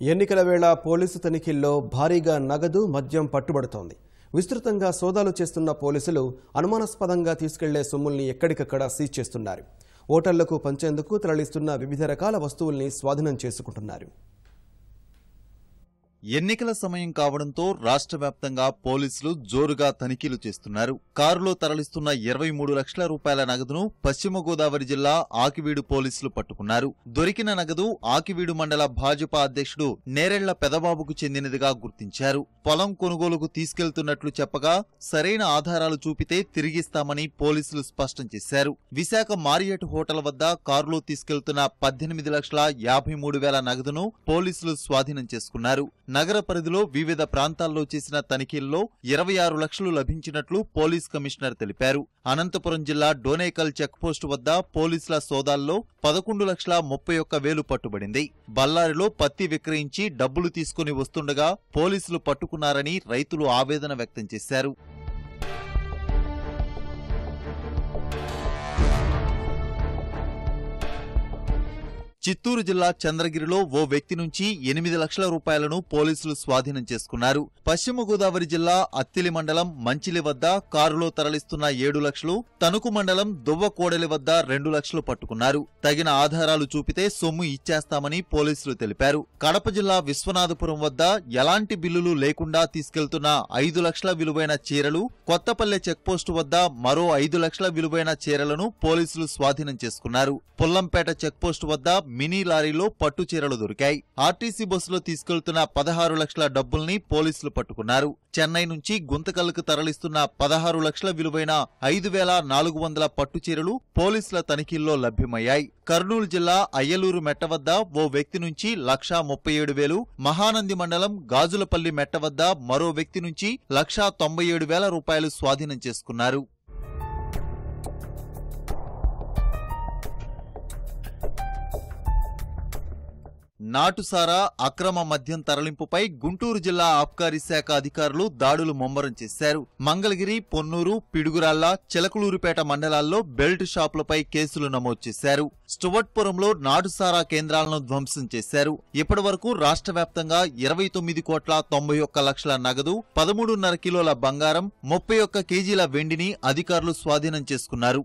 ఎన్నికల వేళ పోలీసు తనిఖీల్లో భారీగా నగదు మద్యం పట్టుబడుతోంది. విస్తృతంగా సోదాలు చేస్తున్న పోలీసులు అనుమానాస్పదంగా తీసుకెళ్లే సొమ్ముల్ని ఎక్కడికక్కడ సీజ్ చేస్తున్నారు. ఓటర్లకు పంచేందుకు తరలిస్తున్న వివిధ రకాల వస్తువుల్ని స్వాధీనం చేసుకుంటున్నారు. ఎన్నికల సమయం కావడంతో రాష్ట్ర వ్యాప్తంగా పోలీసులు జోరుగా తనిఖీలు చేస్తున్నారు. కారులో తరలిస్తున్న 23 లక్షల రూపాయల నగదును పశ్చిమ గోదావరి జిల్లా ఆకివీడు పోలీసులు పట్టుకున్నారు. దొరికిన నగదు ఆకివీడు మండల భాజపా అధ్యక్షుడు నేరెళ్ల పెదబాబుకు చెందినదిగా గుర్తించారు. పొలం కొనుగోలుకు తీసుకెళ్తున్నట్లు చెప్పగా సరైన ఆధారాలు చూపితే తిరిగిస్తామని పోలీసులు స్పష్టం చేశారు. విశాఖ మారియట్ హోటల్ వద్ద కారులో తీసుకెళ్తున్న 18,53,000 నగదును పోలీసులు స్వాధీనం చేసుకున్నారు. నగర పరిధిలో వివిధ ప్రాంతాల్లో చేసిన తనిఖీల్లో 26 లక్షలు లభించినట్లు పోలీస్ కమిషనర్ తెలిపారు. అనంతపురం జిల్లా డోనేకల్ చెక్పోస్టు వద్ద పోలీసుల సోదాల్లో 11,31,000 పట్టుబడింది. బళ్ళారిలో పత్తి విక్రయించి డబ్బులు తీసుకుని వస్తుండగా పోలీసులు పట్టుకున్నారని రైతులు ఆవేదన వ్యక్తం చేశారు. చిత్తూరు జిల్లా చంద్రగిరిలో ఓ వ్యక్తి నుంచి 8 లక్షల రూపాయలను పోలీసులు స్వాధీనం చేసుకున్నారు. పశ్చిమ గోదావరి జిల్లా అత్తిలి మండలం మంచిలి వద్ద కారులో తరలిస్తున్న 7 లక్షలు, తణుకు మండలం దువ్వకోడలి వద్ద 2 లక్షలు పట్టుకున్నారు. తగిన ఆధారాలు చూపితే సొమ్ము ఇచ్చేస్తామని పోలీసులు తెలిపారు. కడప జిల్లా విశ్వనాథపురం వద్ద ఎలాంటి బిల్లులు లేకుండా తీసుకెళ్తున్న 5 లక్షల విలువైన చీరలు, కొత్తపల్లె చెక్పోస్టు వద్ద మరో 5 లక్షల విలువైన చీరలను పోలీసులు స్వాధీనం చేసుకున్నారు. పుల్లంపేట చెక్పోస్టు వద్ద మినీ లారీలో పట్టు చీరలు దొరికాయి. ఆర్టీసీ బస్సులో తీసుకెళ్తున్న 16 లక్షల డబ్బుల్ని పోలీసులు పట్టుకున్నారు. చెన్నై నుంచి గుంతకల్లుకు తరలిస్తున్న 16 లక్షల విలువైన 5,400 పట్టు చీరలు పోలీసుల తనిఖీల్లో లభ్యమయ్యాయి. కర్నూలు జిల్లా అయ్యలూరు మెట్ట వద్ద ఓ వ్యక్తి నుంచి 1,37,000, మహానంది మండలం గాజులపల్లి మెట్ట వద్ద మరో వ్యక్తి నుంచి 1,97,000 రూపాయలు స్వాధీనం చేసుకున్నారు. నాటుసారా అక్రమ మద్యం తరలింపుపై గుంటూరు జిల్లా ఆబ్కారీ శాఖ అధికారులు దాడులు ముమ్మరం చేశారు. మంగళగిరి, పొన్నూరు, పిడుగురాళ్ల, చిలకలూరుపేట మండలాల్లో బెల్ట్ షాపులపై కేసులు నమోదు చేశారు. స్టువర్ట్పురంలో నాటుసారా కేంద్రాలను ధ్వంసం చేశారు. ఇప్పటి వరకు రాష్ట్ర వ్యాప్తంగా 29,91,00,000 నగదు, 13.5 కిలోల బంగారం, 31 కేజీల వెండిని అధికారులు స్వాధీనం చేసుకున్నారు.